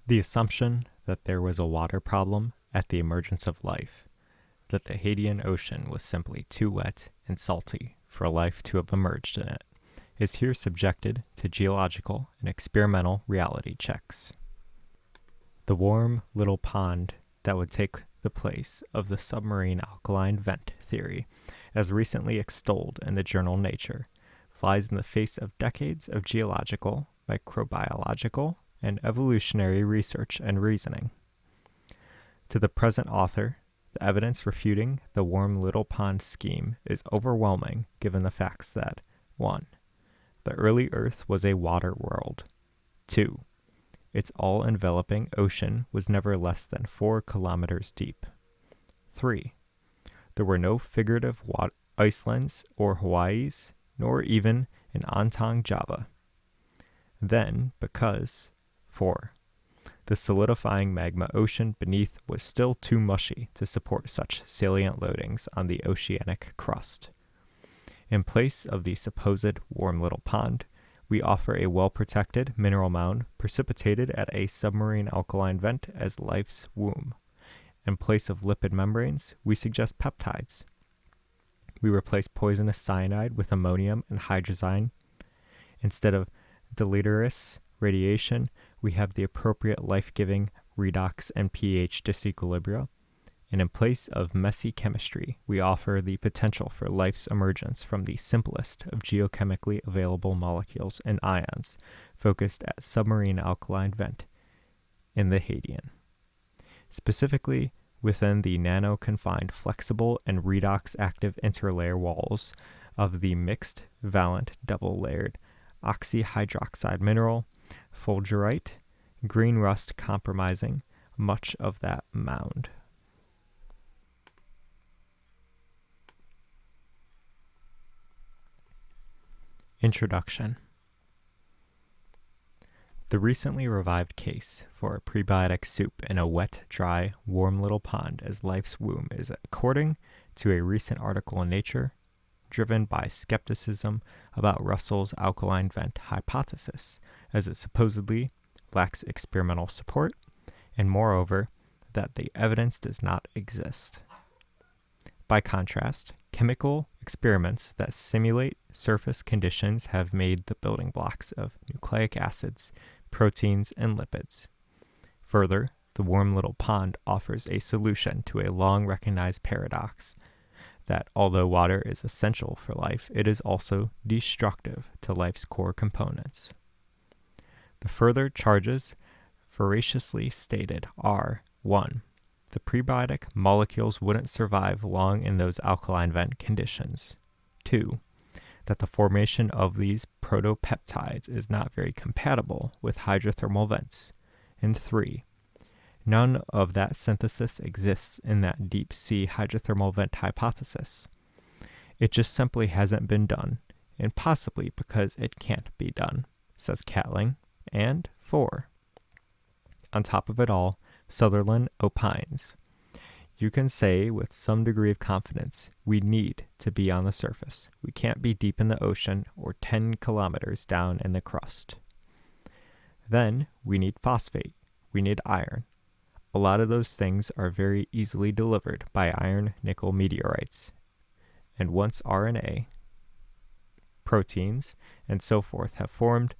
The assumption that there was a water problem at the emergence of life, that the Hadean Ocean was simply too wet and salty for life to have emerged in it, is here subjected to geological and experimental reality checks. The warm little pond that would take the place of the submarine alkaline vent theory, as recently extolled in the journal Nature, flies in the face of decades of geological, microbiological, and evolutionary research and reasoning. To the present author, the evidence refuting the warm little pond scheme is overwhelming given the facts that 1. The early Earth was a water world. 2. Its all-enveloping ocean was never less than 4 kilometers deep. 3. There were no figurative Icelands or Hawaiis, nor even an Ontong Java. Then, because 4. The solidifying magma ocean beneath was still too mushy to support such salient loadings on the oceanic crust. In place of the supposed warm little pond, we offer a well-protected mineral mound precipitated at a submarine alkaline vent as life's womb. In place of lipid membranes, we suggest peptides. We replace poisonous cyanide with ammonium and hydrazine. Instead of deleterious radiation, we have the appropriate life-giving redox and pH disequilibria. And in place of messy chemistry, we offer the potential for life's emergence from the simplest of geochemically available molecules and ions, focused at submarine alkaline vent in the Hadean. Specifically, within the nano-confined flexible and redox-active interlayer walls of the mixed valent double-layered oxyhydroxide mineral, fulgurite, green rust compromising much of that mound. Introduction. The recently revived case for a prebiotic soup in a wet, dry, warm little pond as life's womb is, according to a recent article in Nature, driven by skepticism about Russell's alkaline vent hypothesis, as it supposedly lacks experimental support, and moreover, that the evidence does not exist. By contrast, chemical experiments that simulate surface conditions have made the building blocks of nucleic acids, proteins, and lipids. Further, the warm little pond offers a solution to a long-recognized paradox that although water is essential for life, it is also destructive to life's core components. The further charges veraciously stated are 1. The prebiotic molecules wouldn't survive long in those alkaline vent conditions. 2. That the formation of these protopeptides is not very compatible with hydrothermal vents. And 3. None of that synthesis exists in that deep-sea hydrothermal vent hypothesis. It just simply hasn't been done, and possibly because it can't be done, says Catling. And 4. On top of it all, Sutherland opines, you can say with some degree of confidence, we need to be on the surface. We can't be deep in the ocean or 10 kilometers down in the crust. Then we need phosphate. We need iron. A lot of those things are very easily delivered by iron-nickel meteorites. And once RNA, proteins, and so forth have formed,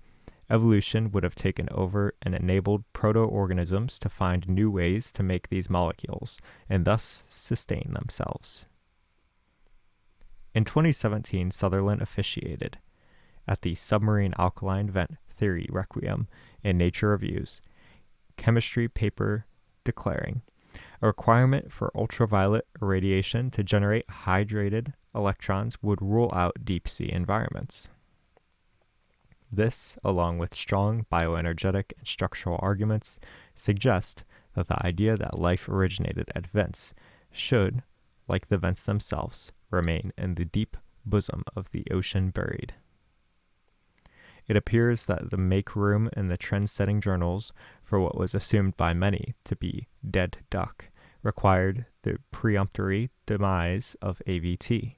evolution would have taken over and enabled proto-organisms to find new ways to make these molecules and thus sustain themselves. In 2017, Sutherland officiated at the Submarine Alkaline Vent Theory Requiem in Nature Reviews chemistry paper declaring a requirement for ultraviolet irradiation to generate hydrated electrons would rule out deep-sea environments. This, along with strong bioenergetic and structural arguments, suggest that the idea that life originated at vents should, like the vents themselves, remain in the deep bosom of the ocean buried. It appears that the make room in the trend-setting journals for what was assumed by many to be dead duck required the peremptory demise of AVT.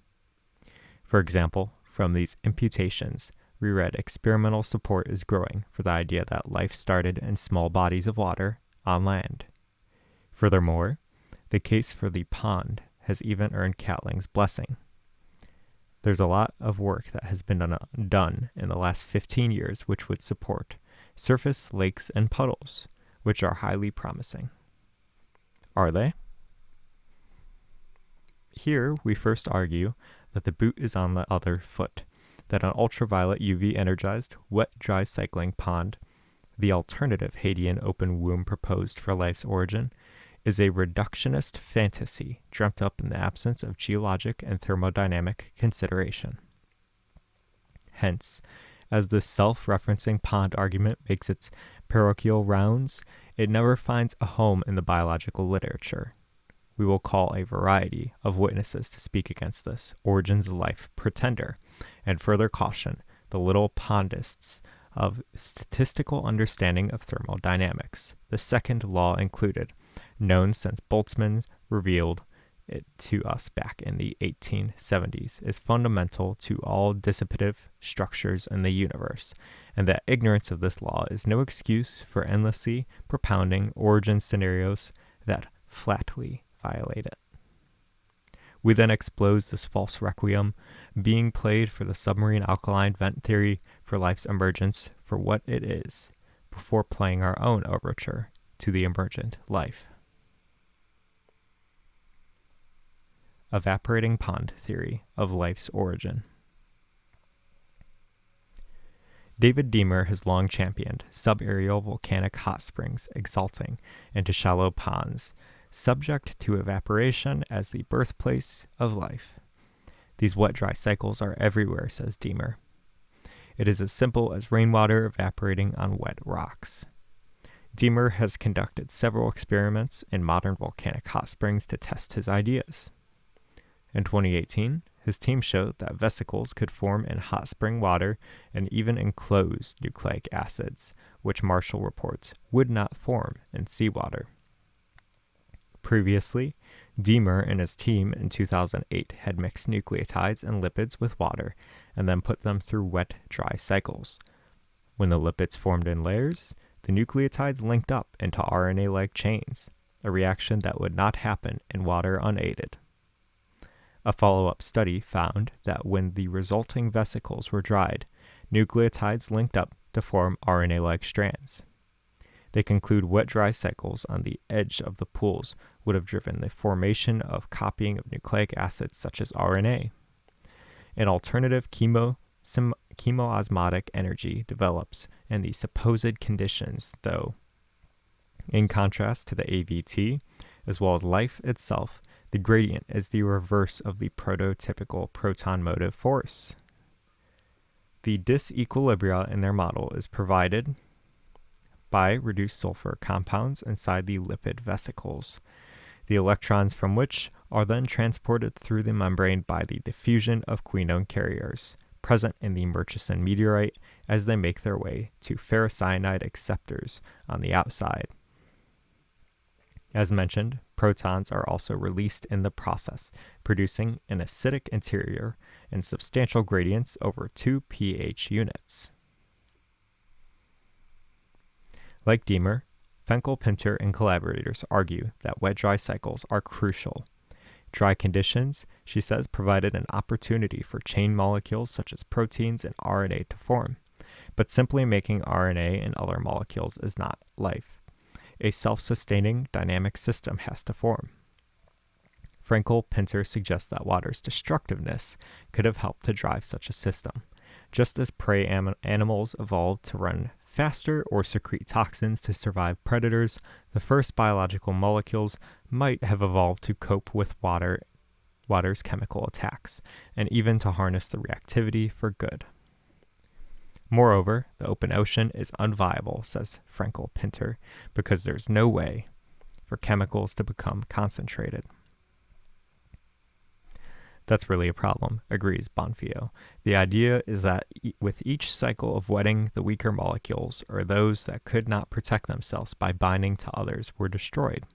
For example, from these imputations, we read experimental support is growing for the idea that life started in small bodies of water on land. Furthermore, the case for the pond has even earned Catling's blessing. There's a lot of work that has been done in the last 15 years which would support surface lakes and puddles, which are highly promising. Are they? Here, we first argue that the boot is on the other foot, that an ultraviolet UV-energized, wet-dry cycling pond, the alternative Hadean open womb proposed for life's origin, is a reductionist fantasy dreamt up in the absence of geologic and thermodynamic consideration. Hence, as the self-referencing pond argument makes its parochial rounds, it never finds a home in the biological literature. We will call a variety of witnesses to speak against this origins of life pretender, and further caution the little pondists of statistical understanding of thermodynamics, the second law included, known since Boltzmann revealed it to us back in the 1870s, is fundamental to all dissipative structures in the universe, and that ignorance of this law is no excuse for endlessly propounding origin scenarios that flatly violate it. We then expose this false requiem being played for the submarine alkaline vent theory for life's emergence for what it is, before playing our own overture to the emergent life. Evaporating pond theory of life's origin. David Deamer has long championed subaerial volcanic hot springs exalting into shallow ponds, subject to evaporation as the birthplace of life. These wet-dry cycles are everywhere, says Deamer. It is as simple as rainwater evaporating on wet rocks. Deamer has conducted several experiments in modern volcanic hot springs to test his ideas. In 2018, his team showed that vesicles could form in hot spring water and even enclose nucleic acids, which Marshall reports would not form in seawater. Previously, Deamer and his team in 2008 had mixed nucleotides and lipids with water and then put them through wet, dry cycles. When the lipids formed in layers, the nucleotides linked up into RNA-like chains, a reaction that would not happen in water unaided. A follow-up study found that when the resulting vesicles were dried, nucleotides linked up to form RNA-like strands. They conclude wet-dry cycles on the edge of the pools would have driven the formation of copying of nucleic acids such as RNA. An alternative chemoosmotic energy develops in the supposed conditions, though. In contrast to the AVT, as well as life itself, the gradient is the reverse of the prototypical proton motive force. The disequilibria in their model is provided by reduced sulfur compounds inside the lipid vesicles, the electrons from which are then transported through the membrane by the diffusion of quinone carriers present in the Murchison meteorite as they make their way to ferrocyanide acceptors on the outside. As mentioned, protons are also released in the process, producing an acidic interior and substantial gradients over 2 pH units. Like Deamer, Fenkel, Pinter, and collaborators argue that wet-dry cycles are crucial. Dry conditions, she says, provided an opportunity for chain molecules such as proteins and RNA to form, but simply making RNA and other molecules is not life. A self-sustaining dynamic system has to form. Frenkel Pinter suggests that water's destructiveness could have helped to drive such a system. Just as prey animals evolved to run faster or secrete toxins to survive predators, the first biological molecules might have evolved to cope with water's chemical attacks, and even to harness the reactivity for good. Moreover, the open ocean is unviable, says Frenkel Pinter, because there's no way for chemicals to become concentrated. That's really a problem, agrees Bonfio. The idea is that with each cycle of wetting, the weaker molecules, or those that could not protect themselves by binding to others, were destroyed.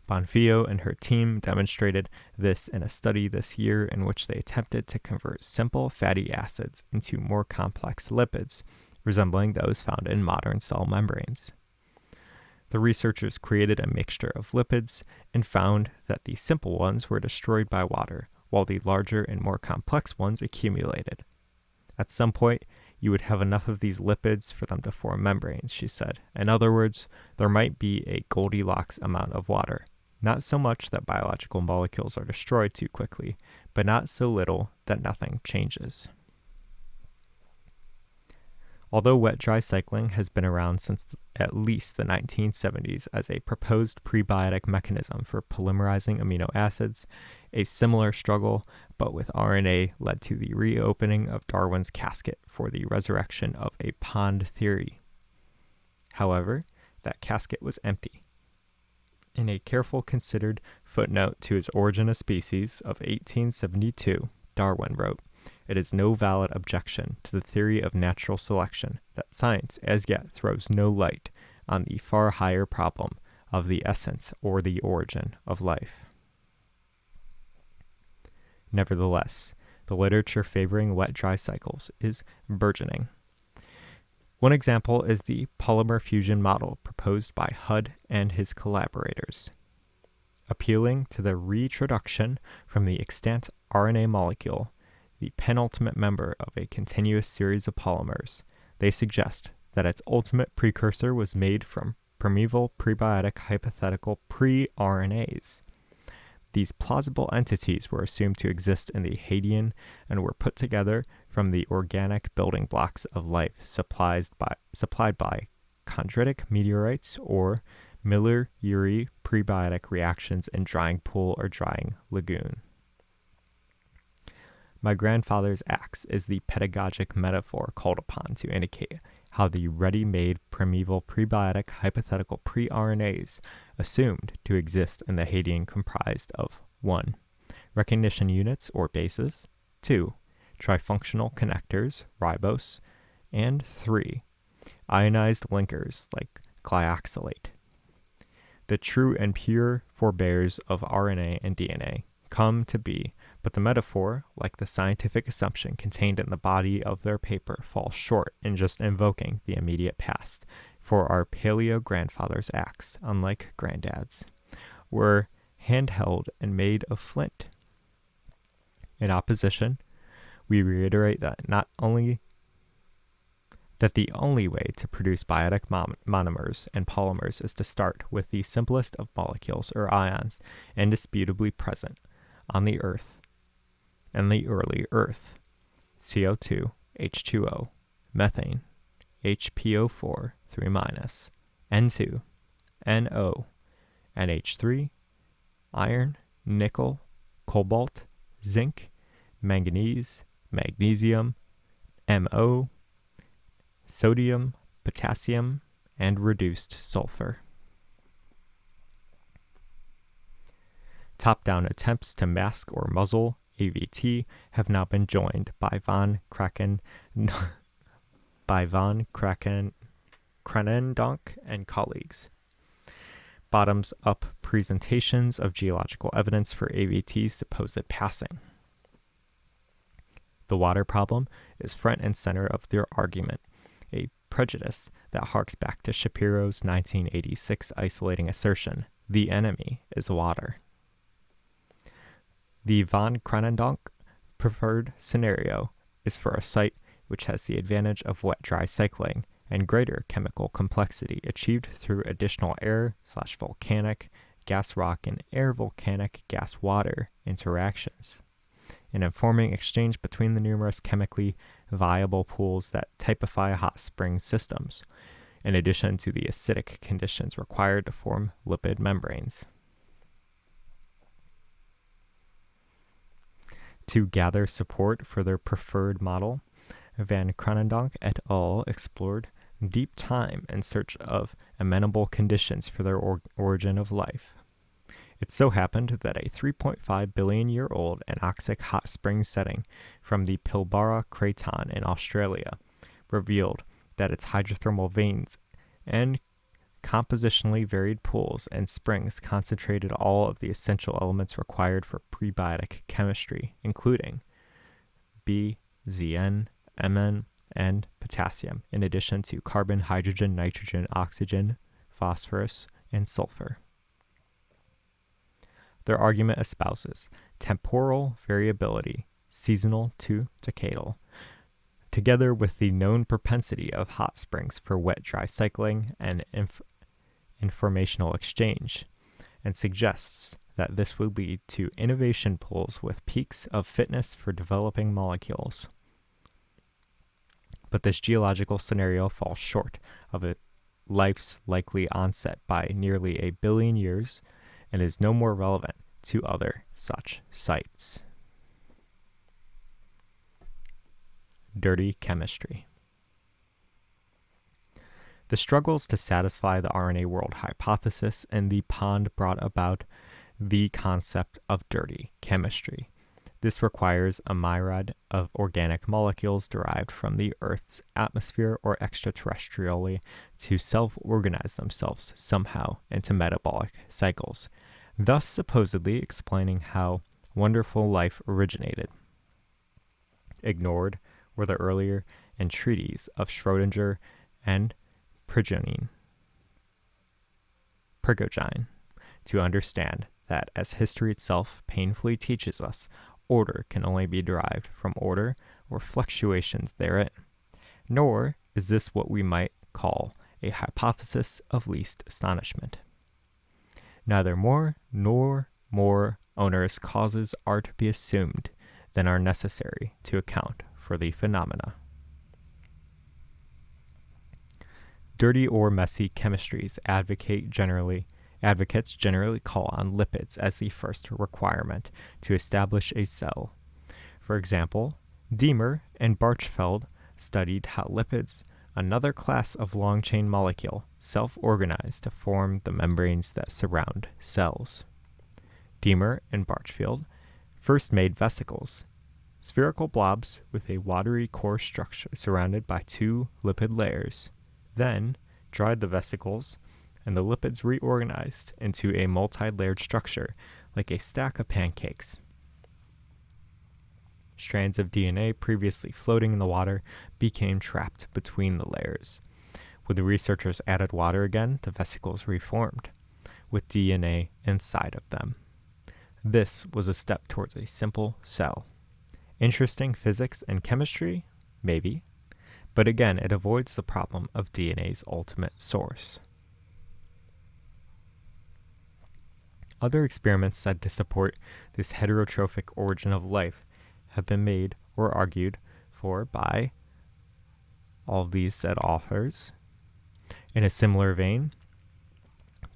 Bonfillo and her team demonstrated this in a study this year in which they attempted to convert simple fatty acids into more complex lipids, resembling those found in modern cell membranes. The researchers created a mixture of lipids and found that the simple ones were destroyed by water, while the larger and more complex ones accumulated. At some point, you would have enough of these lipids for them to form membranes, she said. In other words, there might be a Goldilocks amount of water. Not so much that biological molecules are destroyed too quickly, but not so little that nothing changes. Although wet-dry cycling has been around since at least the 1970s as a proposed prebiotic mechanism for polymerizing amino acids, a similar struggle, but with RNA, led to the reopening of Darwin's casket for the resurrection of a pond theory. However, that casket was empty. In a careful considered footnote to his Origin of Species of 1872, Darwin wrote, "It is no valid objection to the theory of natural selection that science as yet throws no light on the far higher problem of the essence or the origin of life." Nevertheless, the literature favoring wet-dry cycles is burgeoning. One example is the polymer fusion model proposed by Hudd and his collaborators. Appealing to the reintroduction from the extant RNA molecule, the penultimate member of a continuous series of polymers, they suggest that its ultimate precursor was made from primeval prebiotic hypothetical pre-RNAs. These plausible entities were assumed to exist in the Hadean and were put together from the organic building blocks of life supplied by chondritic meteorites or Miller-Urey prebiotic reactions in drying pool or drying lagoon. My grandfather's axe is the pedagogic metaphor called upon to indicate how the ready-made primeval prebiotic hypothetical pre-RNAs assumed to exist in the Hadean comprised of 1. Recognition units or bases, 2. Trifunctional connectors, ribose, and 3. Ionized linkers like glyoxylate. The true and pure forebears of RNA and DNA come to be, but the metaphor, like the scientific assumption contained in the body of their paper, falls short in just invoking the immediate past, for our paleo-grandfather's axe, unlike granddad's, were handheld and made of flint. In opposition, we reiterate that the only way to produce biotic monomers and polymers is to start with the simplest of molecules or ions indisputably present on the Earth and the early Earth: CO2, H2O, methane, HPO4, 3-, N2, NO, NH3, iron, nickel, cobalt, zinc, manganese, magnesium, MO, sodium, potassium, and reduced sulfur. Top-down attempts to mask or muzzle AVT have now been joined by von Kranendonk and colleagues. Bottoms-up presentations of geological evidence for AVT's supposed passing. The water problem is front and center of their argument, a prejudice that harks back to Shapiro's 1986 isolating assertion, "The enemy is water." The von Kranendonk preferred scenario is for a site which has the advantage of wet-dry cycling and greater chemical complexity achieved through additional air/volcanic gas rock and air-volcanic gas-water interactions, an informing exchange between the numerous chemically viable pools that typify hot spring systems, in addition to the acidic conditions required to form lipid membranes. To gather support for their preferred model, Van Kranendonk et al. Explored deep time in search of amenable conditions for their origin of life. It so happened that a 3.5 billion year old anoxic hot spring setting from the Pilbara Craton in Australia revealed that its hydrothermal veins and compositionally varied pools and springs concentrated all of the essential elements required for prebiotic chemistry, including B, Zn, Mn, and potassium, in addition to carbon, hydrogen, nitrogen, oxygen, phosphorus, and sulfur. Their argument espouses temporal variability, seasonal to decadal, together with the known propensity of hot springs for wet-dry cycling and informational exchange, and suggests that this would lead to innovation pools with peaks of fitness for developing molecules. But this geological scenario falls short of life's likely onset by nearly 1 billion years and is no more relevant to other such sites. Dirty chemistry. The struggles to satisfy the RNA world hypothesis in the pond brought about the concept of dirty chemistry. This requires a myriad of organic molecules derived from the Earth's atmosphere or extraterrestrially to self-organize themselves somehow into metabolic cycles, thus supposedly explaining how wonderful life originated. Ignored were the earlier entreaties of Schrödinger and Prigogine to understand that, as history itself painfully teaches us, order can only be derived from order or fluctuations therein. Nor is this what we might call a hypothesis of least astonishment. Neither more nor more onerous causes are to be assumed than are necessary to account for the phenomena. Dirty or messy chemistries advocates generally call on lipids as the first requirement to establish a cell. For example, Diemer and Barchfeld studied how lipids, another class of long-chain molecule, self-organize to form the membranes that surround cells. Diemer and Barchfeld first made vesicles, spherical blobs with a watery core structure surrounded by 2 lipid layers, then dried the vesicles, and the lipids reorganized into a multi-layered structure like a stack of pancakes. Strands of DNA previously floating in the water became trapped between the layers. When the researchers added water again, the vesicles reformed, with DNA inside of them. This was a step towards a simple cell. Interesting physics and chemistry? Maybe. But again, it avoids the problem of DNA's ultimate source. Other experiments said to support this heterotrophic origin of life have been made or argued for by all of these said authors. In a similar vein,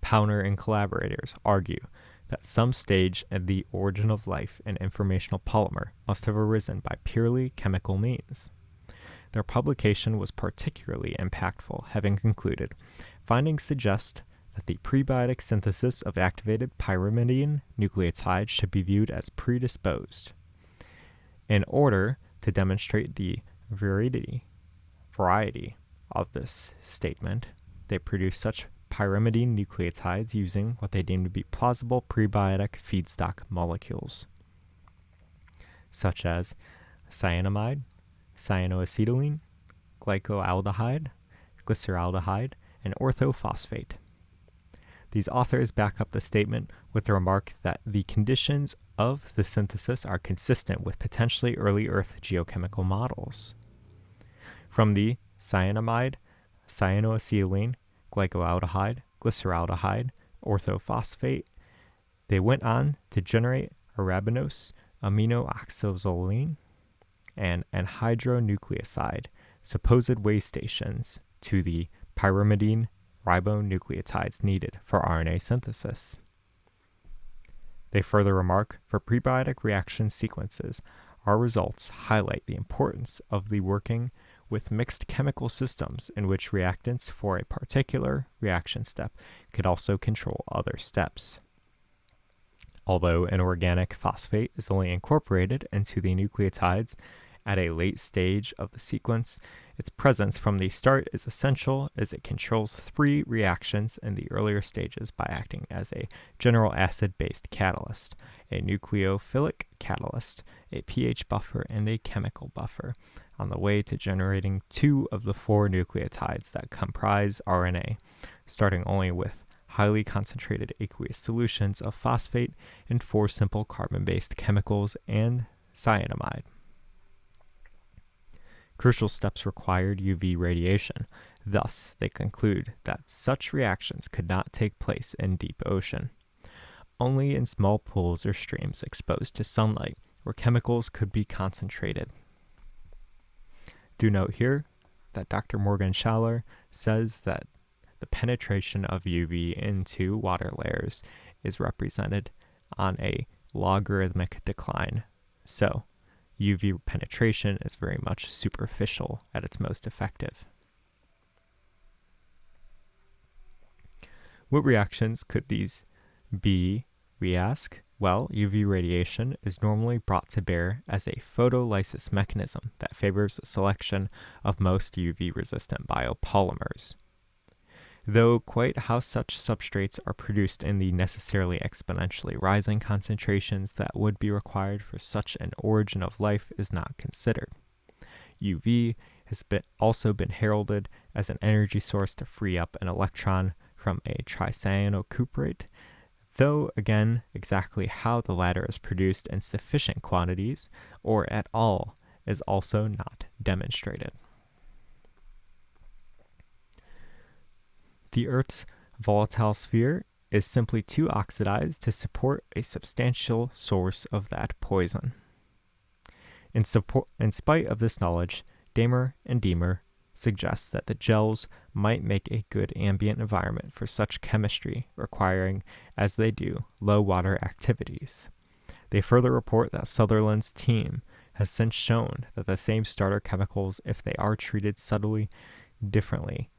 Pauner and collaborators argue that some stage in the origin of life in informational polymer must have arisen by purely chemical means. Their publication was particularly impactful, having concluded, findings suggest that the prebiotic synthesis of activated pyrimidine nucleotides should be viewed as predisposed. In order to demonstrate the variety of this statement, they produced such pyrimidine nucleotides using what they deemed to be plausible prebiotic feedstock molecules, such as cyanamide, cyanoacetylene, glycoaldehyde, glyceraldehyde, and orthophosphate. These authors back up the statement with the remark that the conditions of the synthesis are consistent with potentially early Earth geochemical models. From the cyanamide, cyanoacetylene, glycoaldehyde, glyceraldehyde, orthophosphate, they went on to generate arabinose, aminoxazoline, and anhydronucleoside, supposed way stations to the pyrimidine ribonucleotides needed for RNA synthesis. They further remark, for prebiotic reaction sequences, our results highlight the importance of the working with mixed chemical systems in which reactants for a particular reaction step could also control other steps. Although an organic phosphate is only incorporated into the nucleotides At a late stage of the sequence, its presence from the start is essential as it controls 3 reactions in the earlier stages by acting as a general acid-based catalyst, a nucleophilic catalyst, a pH buffer, and a chemical buffer, on the way to generating 2 of the 4 nucleotides that comprise RNA, starting only with highly concentrated aqueous solutions of phosphate and 4 simple carbon-based chemicals and cyanamide. Crucial steps required UV radiation. Thus, they conclude that such reactions could not take place in deep ocean. Only in small pools or streams exposed to sunlight, where chemicals could be concentrated. Do note here that Dr. Morgan Schaller says that the penetration of UV into water layers is represented on a logarithmic decline. So, UV penetration is very much superficial at its most effective. What reactions could these be, we ask? Well, UV radiation is normally brought to bear as a photolysis mechanism that favors the selection of most UV-resistant biopolymers. Though quite how such substrates are produced in the necessarily exponentially rising concentrations that would be required for such an origin of life is not considered. UV has also been heralded as an energy source to free up an electron from a tricyanocuprate, though again, exactly how the latter is produced in sufficient quantities or at all is also not demonstrated. The Earth's volatile sphere is simply too oxidized to support a substantial source of that poison. In spite of this knowledge, Damer and Deamer suggests that the gels might make a good ambient environment for such chemistry, requiring, as they do, low water activities. They further report that Sutherland's team has since shown that the same starter chemicals, if they are treated subtly differently,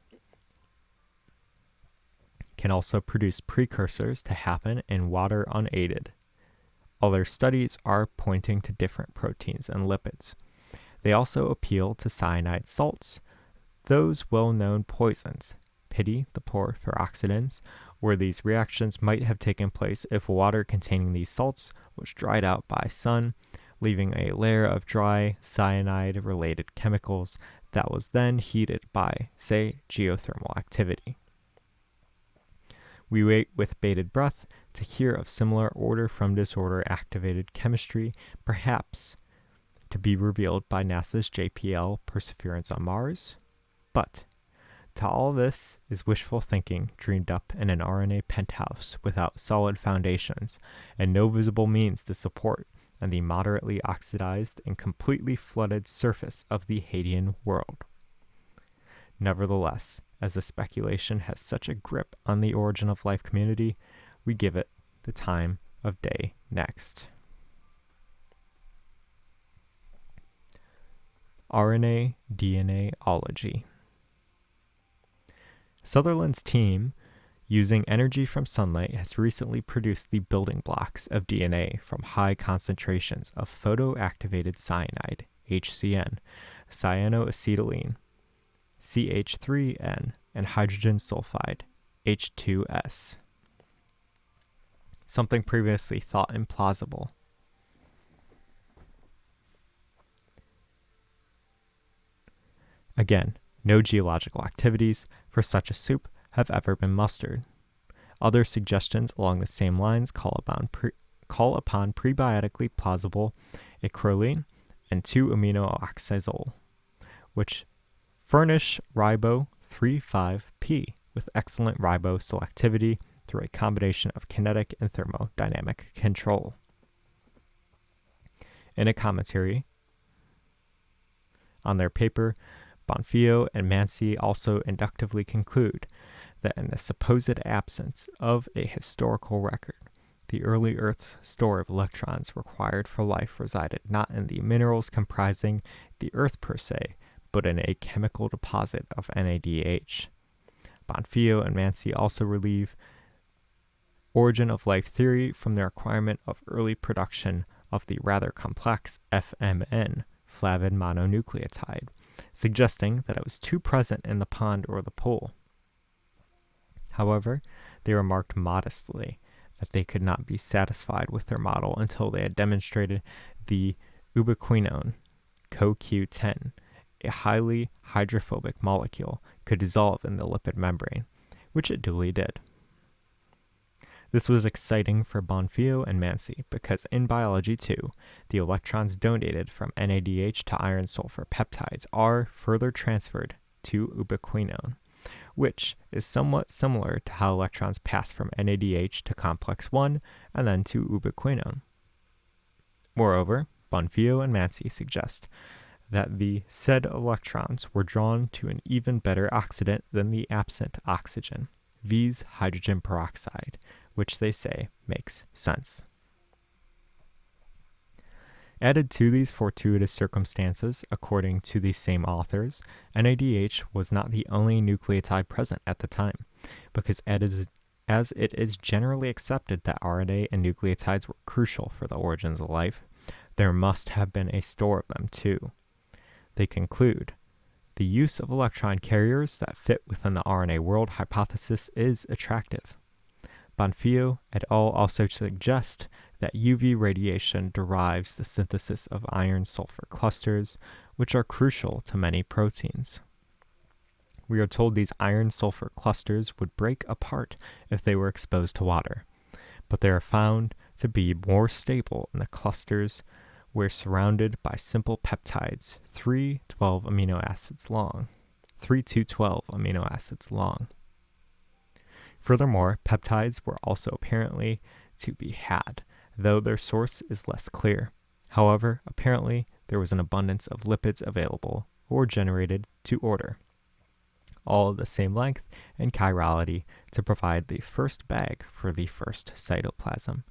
can also produce precursors to happen in water unaided. Other studies are pointing to different proteins and lipids. They also appeal to cyanide salts, those well-known poisons, pity the poor peroxidins, where these reactions might have taken place if water containing these salts was dried out by sun, leaving a layer of dry cyanide-related chemicals that was then heated by, say, geothermal activity. We wait with bated breath to hear of similar order from disorder activated chemistry, perhaps to be revealed by NASA's JPL Perseverance on Mars. But to all this is wishful thinking dreamed up in an RNA penthouse without solid foundations and no visible means to support and the moderately oxidized and completely flooded surface of the Hadean world. Nevertheless, as the speculation has such a grip on the origin of life community, we give it the time of day next. RNA DNA-ology. Sutherland's team, using energy from sunlight, has recently produced the building blocks of DNA from high concentrations of photoactivated cyanide, HCN, cyanoacetylene, CH3N, and hydrogen sulfide, H2S. Something previously thought implausible. Again, no geological activities for such a soup have ever been mustered. Other suggestions along the same lines call upon prebiotically plausible acrolein and 2-aminoxazole, which furnish ribo 3,5-P with excellent ribo selectivity through a combination of kinetic and thermodynamic control. In a commentary on their paper, Bonfillo and Mansi also inductively conclude that in the supposed absence of a historical record, the early Earth's store of electrons required for life resided not in the minerals comprising the Earth per se, but in a chemical deposit of NADH. Bonfillo and Mansi also relieve origin of life theory from the requirement of early production of the rather complex FMN flavin mononucleotide, suggesting that it was too present in the pond or the pool. However, they remarked modestly that they could not be satisfied with their model until they had demonstrated the ubiquinone, CoQ10, a highly hydrophobic molecule, could dissolve in the lipid membrane, which it duly did. This was exciting for Bonfillo and Mansi because in biology too, the electrons donated from NADH to iron sulfur peptides are further transferred to ubiquinone, which is somewhat similar to how electrons pass from NADH to complex 1 and then to ubiquinone. Moreover, Bonfillo and Mansi suggest that the said electrons were drawn to an even better oxidant than the absent oxygen, viz. Hydrogen peroxide, which they say makes sense. Added to these fortuitous circumstances, according to the same authors, NADH was not the only nucleotide present at the time, because as it is generally accepted that RNA and nucleotides were crucial for the origins of life, there must have been a store of them too. They conclude, the use of electron carriers that fit within the RNA world hypothesis is attractive. Bonfillo et al. Also suggest that UV radiation derives the synthesis of iron-sulfur clusters, which are crucial to many proteins. We are told these iron-sulfur clusters would break apart if they were exposed to water, but they are found to be more stable in the clusters where surrounded by simple peptides 3 to 12 amino acids long. Furthermore, peptides were also apparently to be had, though their source is less clear. However, apparently there was an abundance of lipids available or generated to order, all of the same length and chirality to provide the first bag for the first cytoplasm.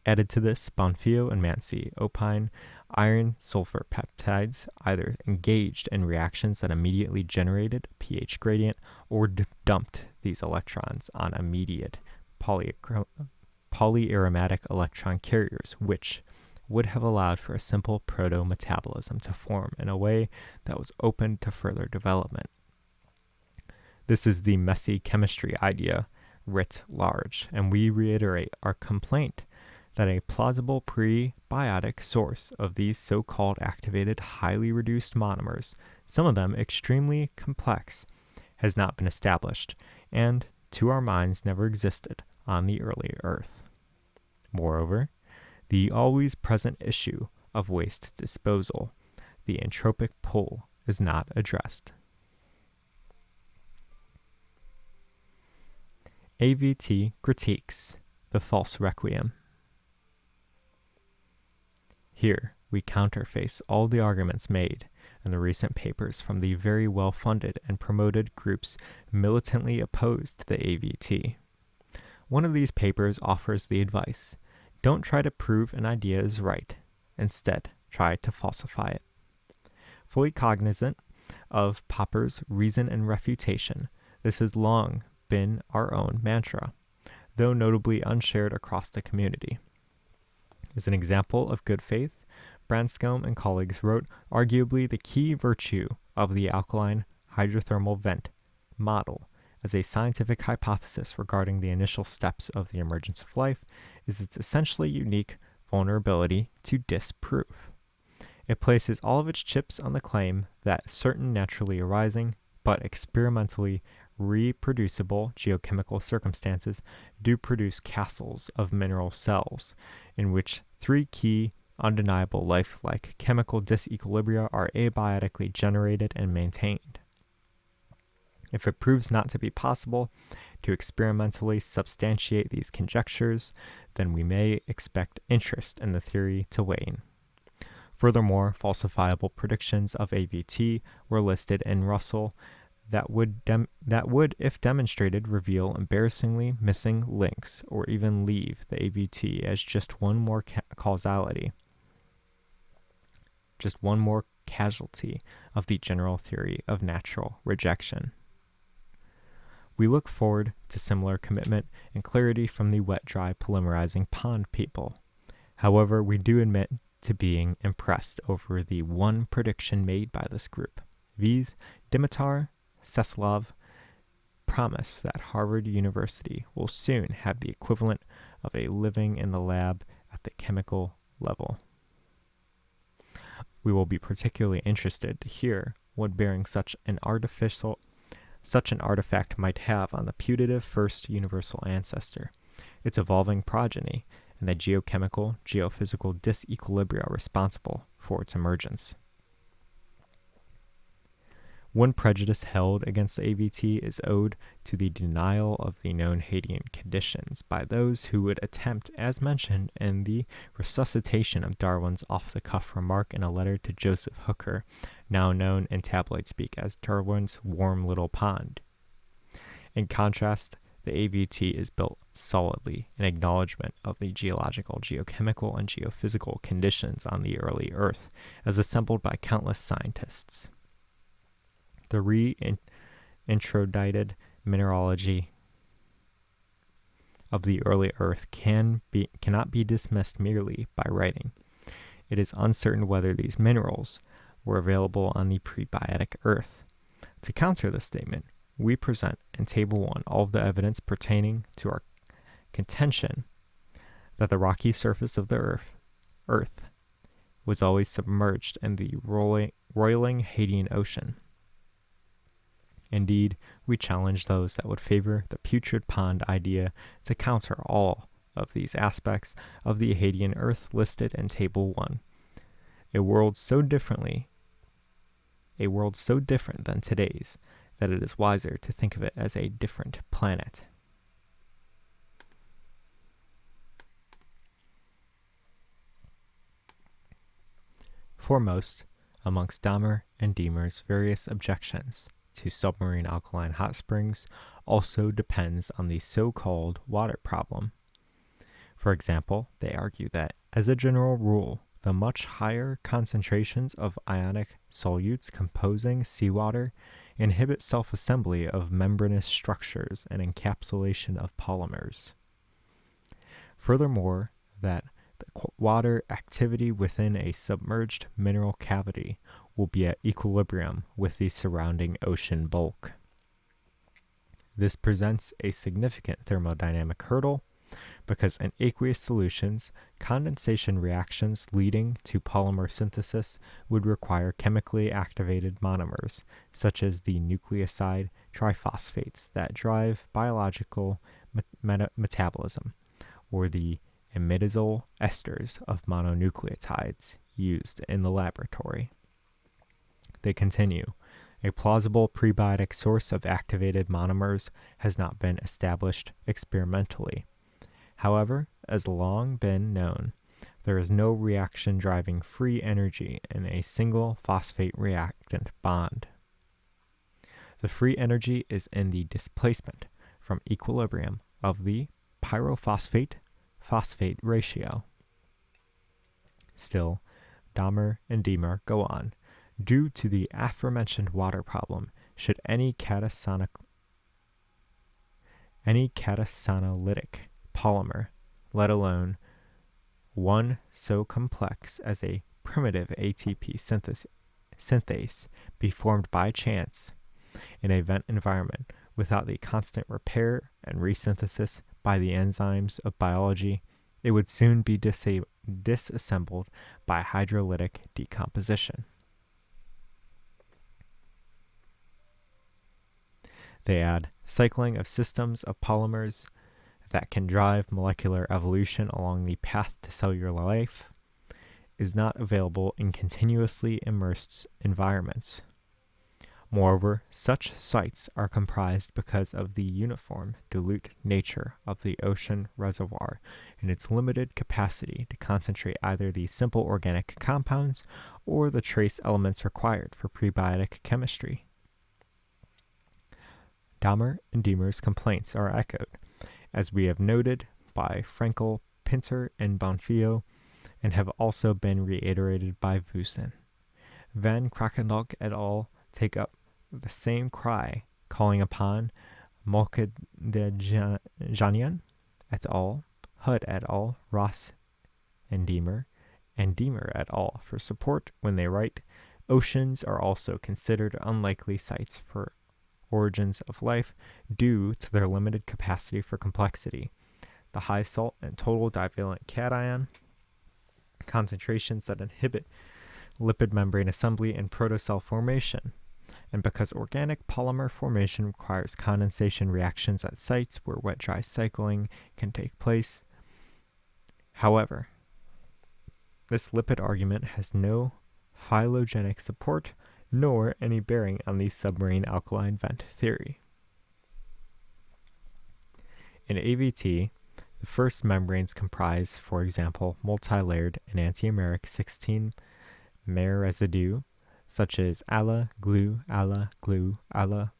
Added to this, Bonfillo and Mansi opine iron-sulfur peptides either engaged in reactions that immediately generated a pH gradient or dumped these electrons on immediate polyaromatic electron carriers, which would have allowed for a simple proto-metabolism to form in a way that was open to further development. This is the messy chemistry idea writ large, and we reiterate our complaint that a plausible prebiotic source of these so-called activated highly reduced monomers, some of them extremely complex, has not been established, and, to our minds, never existed on the early Earth. Moreover, the always present issue of waste disposal, the entropic pull, is not addressed. AVT critiques the false requiem. Here, we counterface all the arguments made in the recent papers from the very well-funded and promoted groups militantly opposed to the AVT. One of these papers offers the advice, don't try to prove an idea is right. Instead, try to falsify it. Fully cognizant of Popper's reason and refutation, this has long been our own mantra, though notably unshared across the community. As an example of good faith, Branscombe and colleagues wrote arguably the key virtue of the alkaline hydrothermal vent model as a scientific hypothesis regarding the initial steps of the emergence of life is its essentially unique vulnerability to disproof. It places all of its chips on the claim that certain naturally arising but experimentally reproducible geochemical circumstances do produce castles of mineral cells in which three key undeniable life-like chemical disequilibria are abiotically generated and maintained. If it proves not to be possible to experimentally substantiate these conjectures, then we may expect interest in the theory to wane. Furthermore, falsifiable predictions of AVT were listed in Russell that would, if demonstrated, reveal embarrassingly missing links or even leave the AVT as just one more causality, just one more casualty of the general theory of natural rejection. We look forward to similar commitment and clarity from the wet-dry polymerizing pond people. However, we do admit to being impressed over the one prediction made by this group, viz. Dimitar Seslov promise that Harvard University will soon have the equivalent of a living in the lab at the chemical level. We will be particularly interested to hear what bearing such an artifact might have on the putative first universal ancestor, its evolving progeny, and the geochemical, geophysical disequilibria responsible for its emergence. One prejudice held against the AVT is owed to the denial of the known Hadean conditions by those who would attempt, as mentioned in the resuscitation of Darwin's off-the-cuff remark in a letter to Joseph Hooker, now known in tabloid speak as Darwin's warm little pond. In contrast, the AVT is built solidly in acknowledgement of the geological, geochemical, and geophysical conditions on the early Earth, as assembled by countless scientists. The reintroduced mineralogy of the early Earth cannot be dismissed merely by writing. It is uncertain whether these minerals were available on the prebiotic Earth. To counter this statement, we present in Table 1 all of the evidence pertaining to our contention that the rocky surface of the Earth was always submerged in the roiling Hadean Ocean. Indeed, we challenge those that would favor the putrid pond idea to counter all of these aspects of the Hadean Earth listed in Table 1. A world so different than today's that it is wiser to think of it as a different planet. Foremost amongst Dahmer and Diemer's various objections to submarine alkaline hot springs also depends on the so-called water problem. For example, they argue that, as a general rule, the much higher concentrations of ionic solutes composing seawater inhibit self-assembly of membranous structures and encapsulation of polymers. Furthermore, that the water activity within a submerged mineral cavity will be at equilibrium with the surrounding ocean bulk. This presents a significant thermodynamic hurdle because in aqueous solutions, condensation reactions leading to polymer synthesis would require chemically activated monomers, such as the nucleoside triphosphates that drive biological metabolism, or the imidazole esters of mononucleotides used in the laboratory. They continue, a plausible prebiotic source of activated monomers has not been established experimentally. However, as long been known, there is no reaction driving free energy in a single phosphate reactant bond. The free energy is in the displacement from equilibrium of the pyrophosphate-phosphate ratio. Still, Dahmer and Diemer go on. Due to the aforementioned water problem, should any catasonolytic polymer, let alone one so complex as a primitive ATP synthase, be formed by chance in a vent environment without the constant repair and resynthesis by the enzymes of biology, it would soon be disassembled by hydrolytic decomposition. They add cycling of systems of polymers that can drive molecular evolution along the path to cellular life is not available in continuously immersed environments. Moreover, such sites are comprised because of the uniform, dilute nature of the ocean reservoir and its limited capacity to concentrate either the simple organic compounds or the trace elements required for prebiotic chemistry. Dahmer and Diemer's complaints are echoed, as we have noted, by Frankel, Pinter, and Bonfillo, and have also been reiterated by Vucin. Van Krakendalk et al. Take up the same cry, calling upon Molkedejanian et al., Hood et al., Ross and Diemer, and Deemer et al. For support when they write, oceans are also considered unlikely sites for origins of life due to their limited capacity for complexity, the high salt and total divalent cation concentrations that inhibit lipid membrane assembly and protocell formation, and because organic polymer formation requires condensation reactions at sites where wet-dry cycling can take place. However, this lipid argument has no phylogenetic support nor any bearing on the submarine alkaline vent theory. In AVT, the first membranes comprise, for example, multi-layered enantiomeric 16-mer residue, such as ala, glue,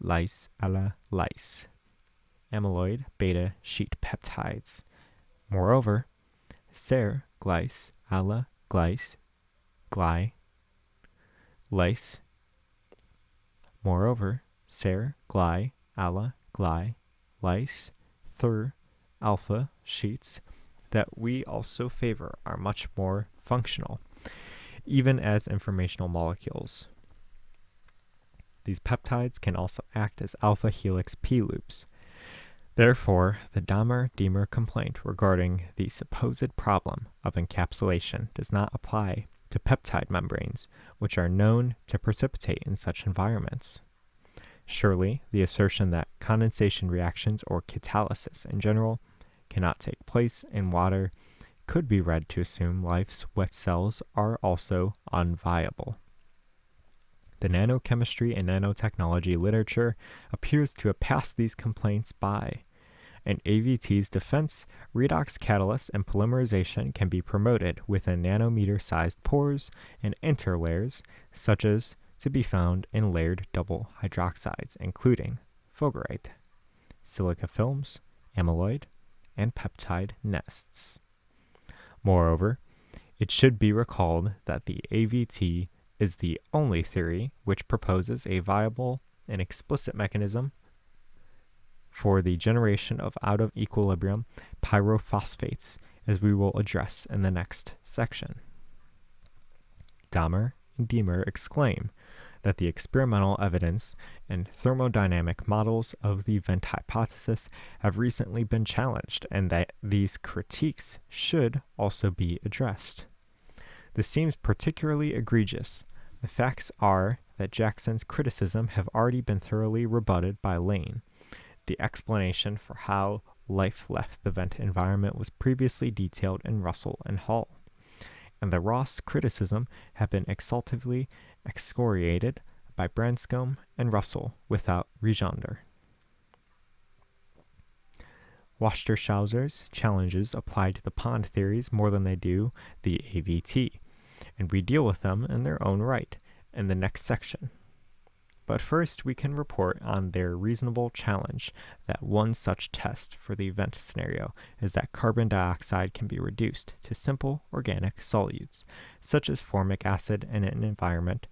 lys, amyloid, beta, sheet peptides. Moreover, ser, glyce, ala, glyce, gly, lys. Moreover, ser, gly, ala, gly, lys, thur, alpha sheets that we also favor are much more functional, even as informational molecules. These peptides can also act as alpha helix P loops. Therefore, the Dahmer-Deamer complaint regarding the supposed problem of encapsulation does not apply to peptide membranes, which are known to precipitate in such environments. Surely, the assertion that condensation reactions or catalysis in general cannot take place in water could be read to assume life's wet cells are also unviable. The nanochemistry and nanotechnology literature appears to have passed these complaints by. In AVT's defense, redox catalysts and polymerization can be promoted within nanometer-sized pores and interlayers, such as to be found in layered double hydroxides, including fulgurite, silica films, amyloid, and peptide nests. Moreover, it should be recalled that the AVT is the only theory which proposes a viable and explicit mechanism for the generation of out-of-equilibrium pyrophosphates, as we will address in the next section. Dahmer and Deamer exclaim that the experimental evidence and thermodynamic models of the vent hypothesis have recently been challenged, and that these critiques should also be addressed. This seems particularly egregious. The facts are that Jackson's criticism have already been thoroughly rebutted by Lane. The explanation for how life left the vent environment was previously detailed in Russell and Hall, and the Ross criticism have been exhaustively excoriated by Branscombe and Russell without rejoinder. Wasserschauser's challenges apply to the pond theories more than they do the AVT, and we deal with them in their own right in the next section. But first, we can report on their reasonable challenge that one such test for the vent scenario is that carbon dioxide can be reduced to simple organic solutes, such as formic acid, in an environment.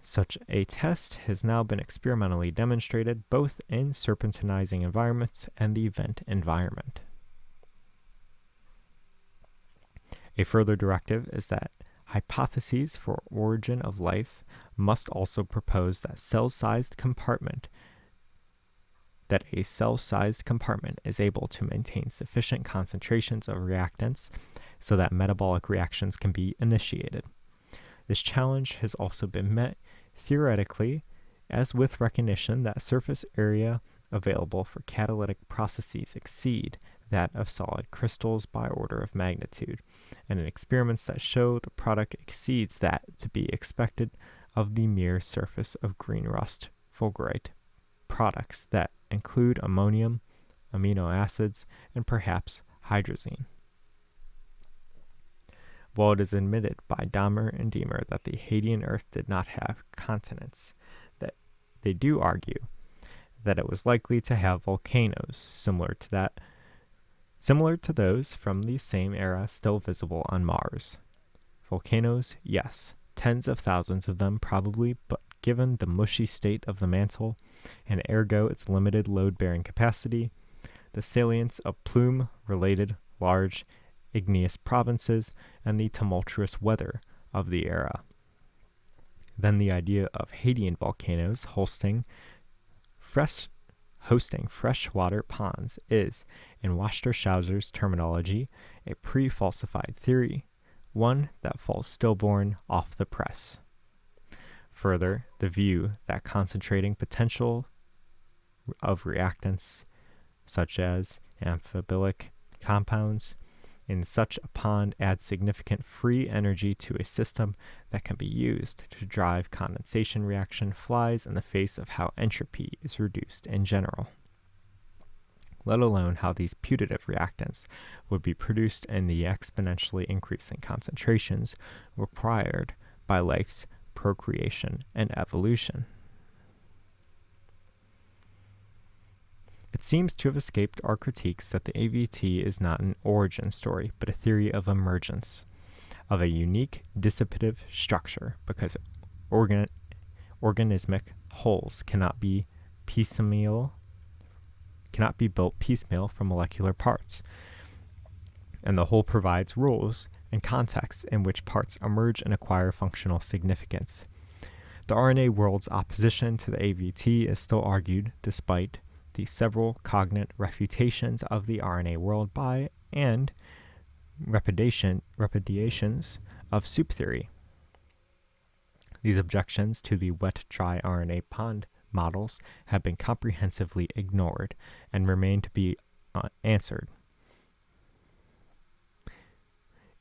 Such a test has now been experimentally demonstrated both in serpentinizing environments and the vent environment. A further directive is that hypotheses for origin of life must also propose that a cell-sized compartment is able to maintain sufficient concentrations of reactants so that metabolic reactions can be initiated. This challenge has also been met theoretically, as with recognition that surface area available for catalytic processes exceed that of solid crystals by order of magnitude, and in experiments that show the product exceeds that to be expected of the mere surface of green rust fulgurite products that include ammonium, amino acids, and perhaps hydrazine. While it is admitted by Dahmer and Deamer that the Hadean Earth did not have continents, that they do argue that it was likely to have volcanoes similar to those from the same era still visible on Mars. Volcanoes, yes, tens of thousands of them probably, but given the mushy state of the mantle, and ergo its limited load-bearing capacity, the salience of plume-related large igneous provinces, and the tumultuous weather of the era. Then the idea of Hadean volcanoes hosting freshwater ponds is, in Wasserschauser's terminology, a pre-falsified theory, one that falls stillborn off the press. Further, the view that concentrating potential of reactants, such as amphibilic compounds, in such a pond adds significant free energy to a system that can be used to drive condensation reaction, flies in the face of how entropy is reduced in general, let alone how these putative reactants would be produced in the exponentially increasing concentrations required by life's procreation and evolution. It seems to have escaped our critiques that the AVT is not an origin story, but a theory of emergence, of a unique dissipative structure, because organismic wholes cannot be built piecemeal from molecular parts, and the whole provides rules and contexts in which parts emerge and acquire functional significance. The RNA world's opposition to the AVT is still argued despite the several cognate refutations of the RNA world by and repudiations of soup theory. These objections to the wet-dry RNA pond models have been comprehensively ignored and remain to be answered.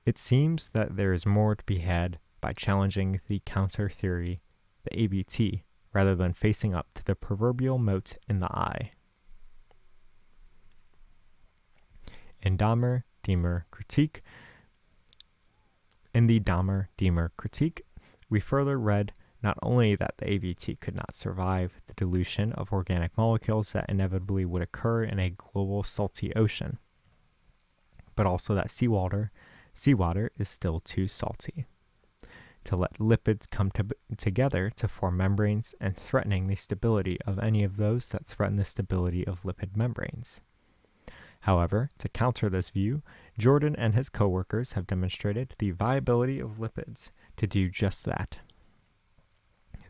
It seems that there is more to be had by challenging the counter theory, the AVT, rather than facing up to the proverbial mote in the eye. In the Dahmer-Diemer critique, we further read not only that the AVT could not survive the dilution of organic molecules that inevitably would occur in a global salty ocean, but also that seawater is still too salty to let lipids come together to form membranes, and threatening the stability of any of those that threaten the stability of lipid membranes. However, to counter this view, Jordan and his co-workers have demonstrated the viability of lipids to do just that.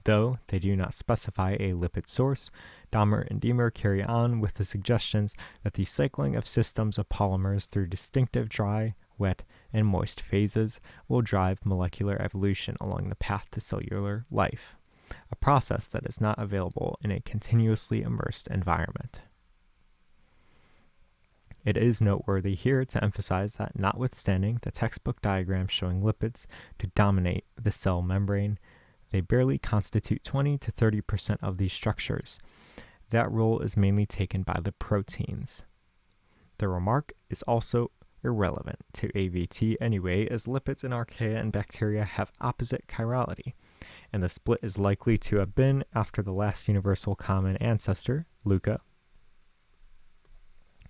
Though they do not specify a lipid source, Dahmer and Diemer carry on with the suggestions that the cycling of systems of polymers through distinctive dry, wet, and moist phases will drive molecular evolution along the path to cellular life, a process that is not available in a continuously immersed environment. It is noteworthy here to emphasize that notwithstanding the textbook diagrams showing lipids to dominate the cell membrane, they barely constitute 20 to 30% of these structures. That role is mainly taken by the proteins. The remark is also irrelevant to AVT anyway, as lipids in archaea and bacteria have opposite chirality, and the split is likely to have been after the last universal common ancestor, Luca.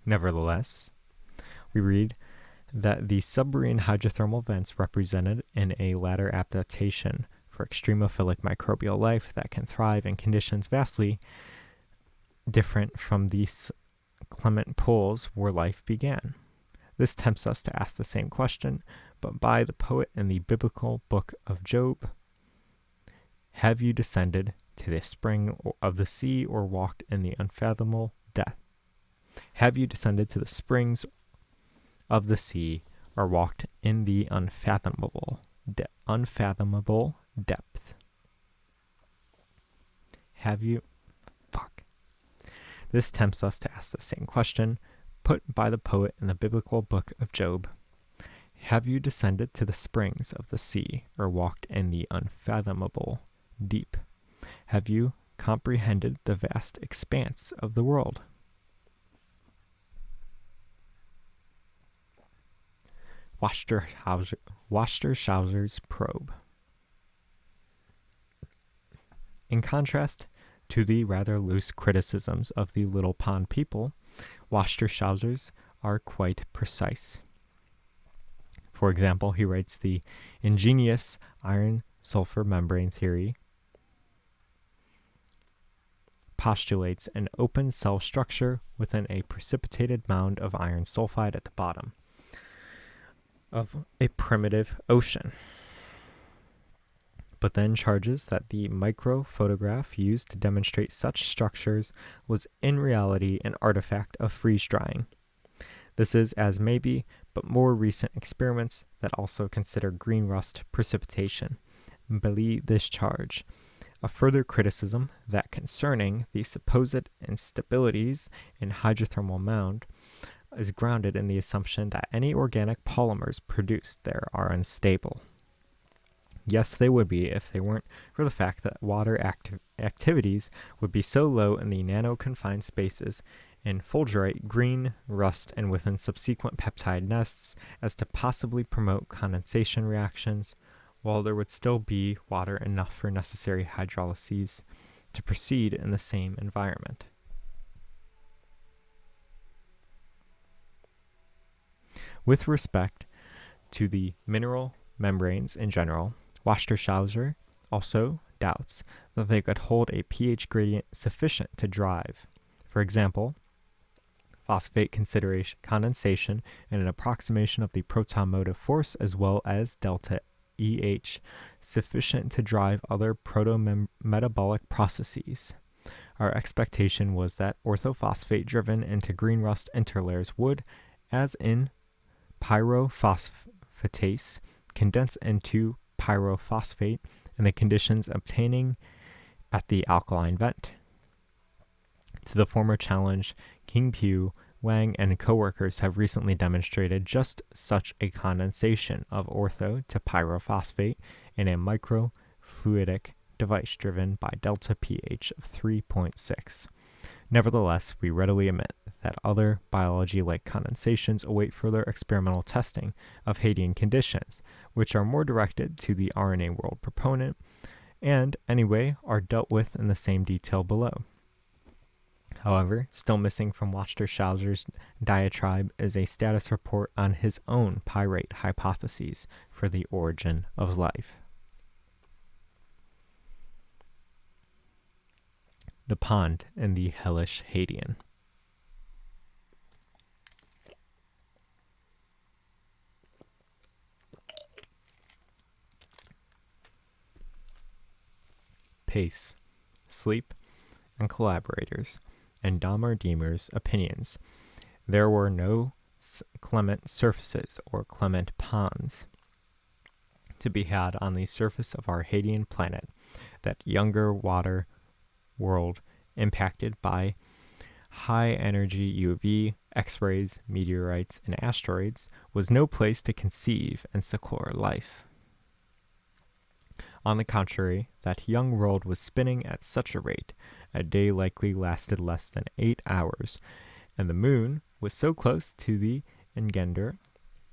Nevertheless, we read that the submarine hydrothermal vents represented in a latter adaptation for extremophilic microbial life that can thrive in conditions vastly different from these clement pools where life began. This tempts us to ask the same question, but by the poet in the biblical book of Job, have you descended to the spring of the sea or walked in the unfathomable depth? Have you descended to the springs of the sea or walked in the unfathomable depth? Have you? This tempts us to ask the same question, put by the poet in the biblical book of Job. Have you descended to the springs of the sea or walked in the unfathomable deep? Have you comprehended the vast expanse of the world? Wasserschauser's probe. In contrast to the rather loose criticisms of the Little Pond people, Wasserschauser's are quite precise. For example, he writes the ingenious iron-sulfur membrane theory postulates an open cell structure within a precipitated mound of iron sulfide at the bottom. of a primitive ocean, but then charges that the microphotograph used to demonstrate such structures was in reality an artifact of freeze drying. This is as maybe, but more recent experiments that also consider green rust precipitation belie this charge. A further criticism that concerning the supposed instabilities in hydrothermal mound is grounded in the assumption that any organic polymers produced there are unstable. Yes, they would be if they weren't for the fact that water activities would be so low in the nano-confined spaces in fulgurite, green, rust, and within subsequent peptide nests as to possibly promote condensation reactions, while there would still be water enough for necessary hydrolyses to proceed in the same environment. With respect to the mineral membranes in general, Wasserschauser also doubts that they could hold a pH gradient sufficient to drive, for example, phosphate condensation and an approximation of the proton motive force as well as delta EH sufficient to drive other proto-metabolic processes. Our expectation was that orthophosphate driven into green rust interlayers would, as in pyrophosphatase, condense into pyrophosphate in the conditions obtaining at the alkaline vent. To the former challenge, King-Pugh, Wang, and co-workers have recently demonstrated just such a condensation of ortho to pyrophosphate in a microfluidic device driven by delta pH of 3.6. Nevertheless, we readily admit that other biology-like condensations await further experimental testing of Hadean conditions, which are more directed to the RNA world proponent, and, anyway, are dealt with in the same detail below. However, still missing from Wasserschauser's diatribe is a status report on his own pyrite hypotheses for the origin of life. The pond in the hellish Hadean. Pace, Sleep, and collaborators, and Dahmer-Diemer's opinions. There were no clement surfaces or clement ponds to be had on the surface of our Hadean planet. That younger water world impacted by high-energy UV, X-rays, meteorites, and asteroids was no place to conceive and succor life. On the contrary, that young world was spinning at such a rate, a day likely lasted less than 8 hours, and the moon was so close to the engender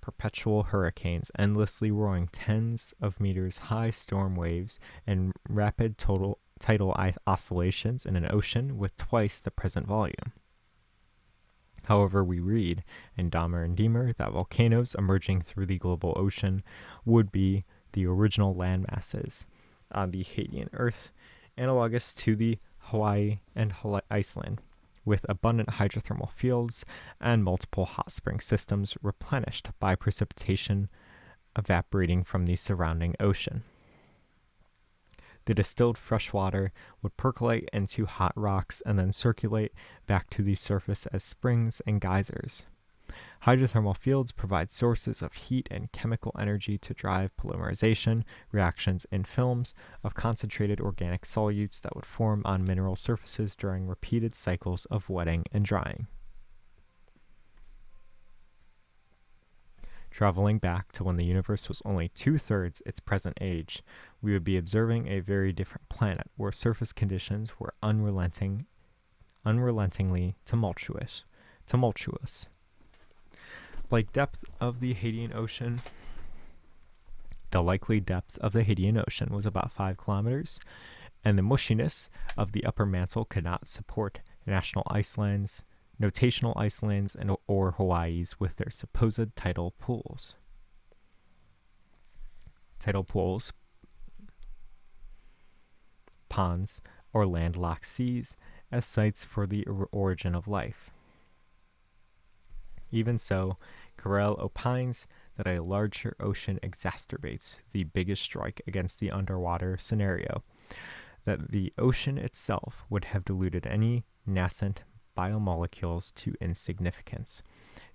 perpetual hurricanes, endlessly roaring tens of meters high storm waves, and rapid tidal oscillations in an ocean with twice the present volume. However, we read in Dahmer and Diemer that volcanoes emerging through the global ocean would be the original land masses on the Hadean Earth, analogous to the Hawaii and Iceland, with abundant hydrothermal fields and multiple hot spring systems replenished by precipitation evaporating from the surrounding ocean. The distilled fresh water would percolate into hot rocks and then circulate back to the surface as springs and geysers. Hydrothermal fields provide sources of heat and chemical energy to drive polymerization reactions in films of concentrated organic solutes that would form on mineral surfaces during repeated cycles of wetting and drying. Traveling back to when the universe was only 2/3 its present age, we would be observing a very different planet where surface conditions were unrelentingly tumultuous. Like depth of the Hadean Ocean, the likely depth of the Hadean Ocean was about 5 kilometers, and the mushiness of the upper mantle could not support notational Icelands, or Hawaiis with their supposed tidal pools. Tidal pools, ponds, or landlocked seas as sites for the origin of life. Even so, Carrel opines that a larger ocean exacerbates the biggest strike against the underwater scenario, that the ocean itself would have diluted any nascent biomolecules to insignificance.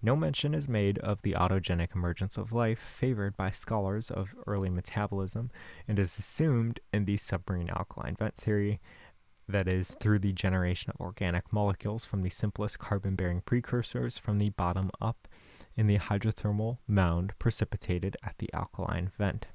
No mention is made of the autogenic emergence of life favored by scholars of early metabolism and is assumed in the submarine alkaline vent theory, that is, through the generation of organic molecules from the simplest carbon-bearing precursors from the bottom up in the hydrothermal mound precipitated at the alkaline vent.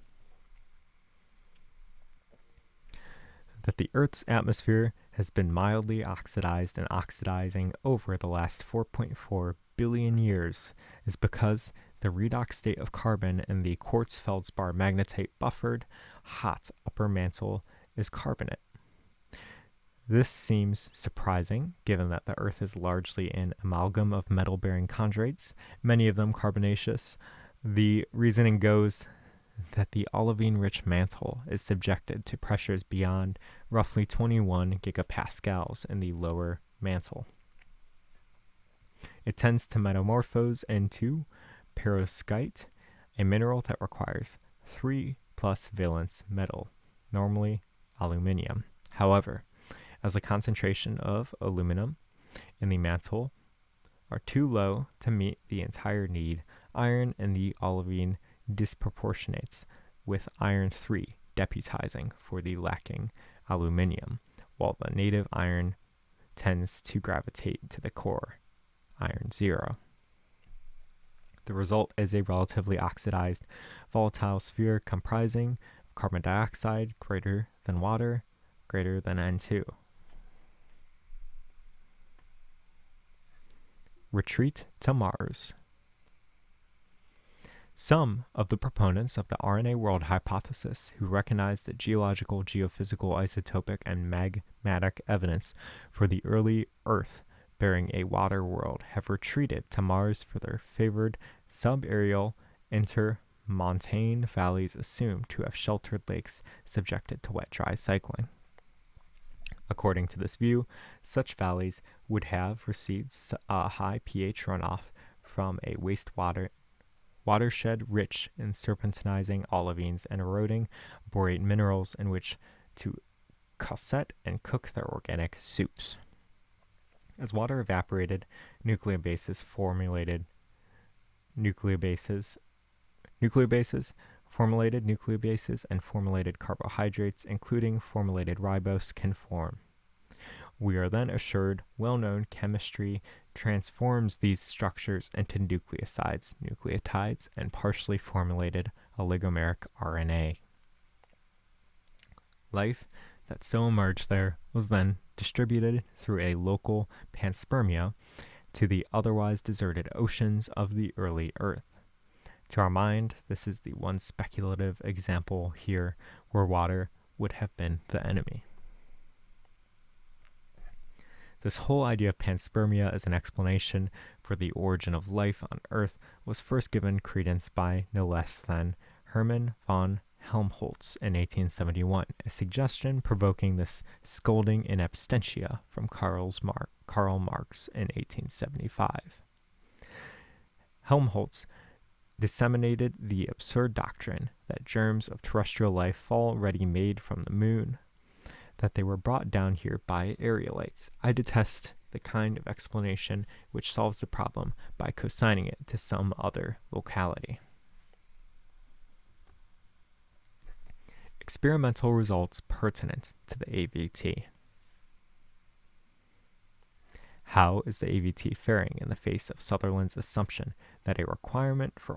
That the Earth's atmosphere has been mildly oxidized and oxidizing over the last 4.4 billion years is because the redox state of carbon in the quartz feldspar magnetite buffered hot upper mantle is carbonate. This seems surprising, given that the Earth is largely an amalgam of metal-bearing chondrites, many of them carbonaceous. The reasoning goes that the olivine-rich mantle is subjected to pressures beyond roughly 21 gigapascals in the lower mantle. It tends to metamorphose into perovskite, a mineral that requires 3+ valence metal, normally aluminium. However, as the concentration of aluminum in the mantle are too low to meet the entire need, iron in the olivine disproportionates, with iron 3 deputizing for the lacking aluminium, while the native iron tends to gravitate to the core, iron 0. The result is a relatively oxidized, volatile sphere comprising carbon dioxide greater than water, greater than N2. Retreat to Mars. Some of the proponents of the RNA world hypothesis, who recognize the geological, geophysical, isotopic, and magmatic evidence for the early Earth bearing a water world, have retreated to Mars for their favored subaerial intermontane valleys assumed to have sheltered lakes subjected to wet-dry cycling. According to this view, such valleys would have received a high pH runoff from a watershed rich in serpentinizing olivines and eroding borate minerals in which to coset and cook their organic soups. As water evaporated, nucleobases formulated and formulated carbohydrates, including formulated ribose, can form. We are then assured well-known chemistry transforms these structures into nucleosides, nucleotides, and partially formulated oligomeric RNA. Life that so emerged there was then distributed through a local panspermia to the otherwise deserted oceans of the early Earth. To our mind, this is the one speculative example here where water would have been the enemy. This whole idea of panspermia as an explanation for the origin of life on Earth was first given credence by no less than Hermann von Helmholtz in 1871, a suggestion provoking this scolding in absentia from Karl Marx in 1875. Helmholtz disseminated the absurd doctrine that germs of terrestrial life fall ready-made from the moon, that they were brought down here by aerolites. I detest the kind of explanation which solves the problem by consigning it to some other locality. Experimental results pertinent to the AVT. How is the AVT faring in the face of Sutherland's assumption that a requirement for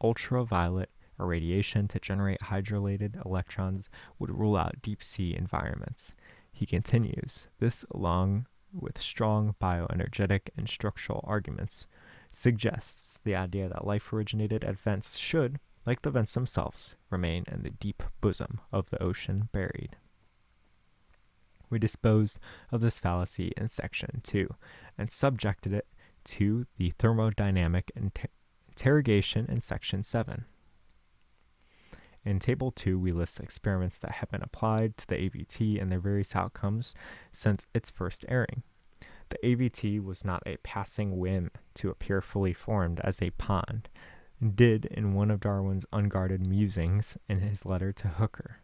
ultraviolet irradiation to generate hydrolylated electrons would rule out deep-sea environments? He continues, this, along with strong bioenergetic and structural arguments, suggests the idea that life originated at vents should, like the vents themselves, remain in the deep bosom of the ocean buried. We disposed of this fallacy in Section 2 and subjected it to the thermodynamic interrogation in Section 7. In Table 2, we list experiments that have been applied to the AVT and their various outcomes since its first airing. The AVT was not a passing whim to appear fully formed as a pond. did in one of Darwin's unguarded musings in his letter to Hooker.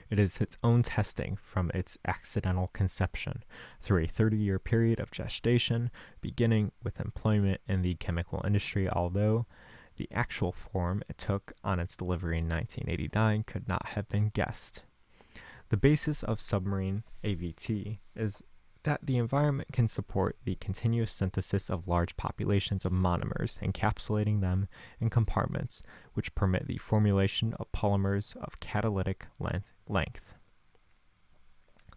It is its own testing from its accidental conception through a 30-year period of gestation, beginning with employment in the chemical industry, although the actual form it took on its delivery in 1989 could not have been guessed. The basis of submarine AVT is that the environment can support the continuous synthesis of large populations of monomers, encapsulating them in compartments, which permit the formulation of polymers of catalytic length.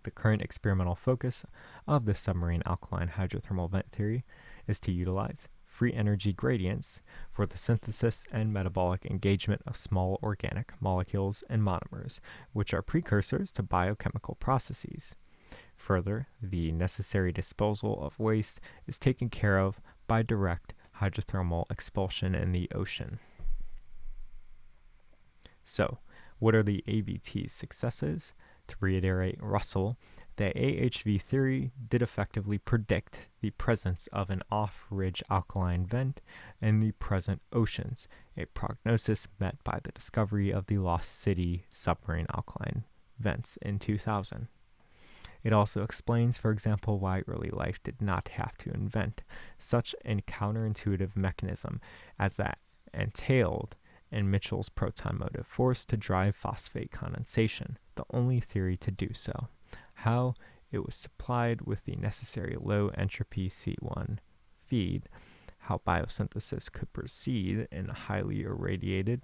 The current experimental focus of the submarine alkaline hydrothermal vent theory is to utilize free energy gradients for the synthesis and metabolic engagement of small organic molecules and monomers, which are precursors to biochemical processes. Further, the necessary disposal of waste is taken care of by direct hydrothermal expulsion in the ocean. So, what are the AVT's successes? To reiterate Russell, the AHV theory did effectively predict the presence of an off-ridge alkaline vent in the present oceans, a prognosis met by the discovery of the Lost City submarine alkaline vents in 2000. It also explains, for example, why early life did not have to invent such a counterintuitive mechanism as that entailed in Mitchell's proton motive force to drive phosphate condensation, the only theory to do so, how it was supplied with the necessary low entropy C1 feed, how biosynthesis could proceed in a highly irradiated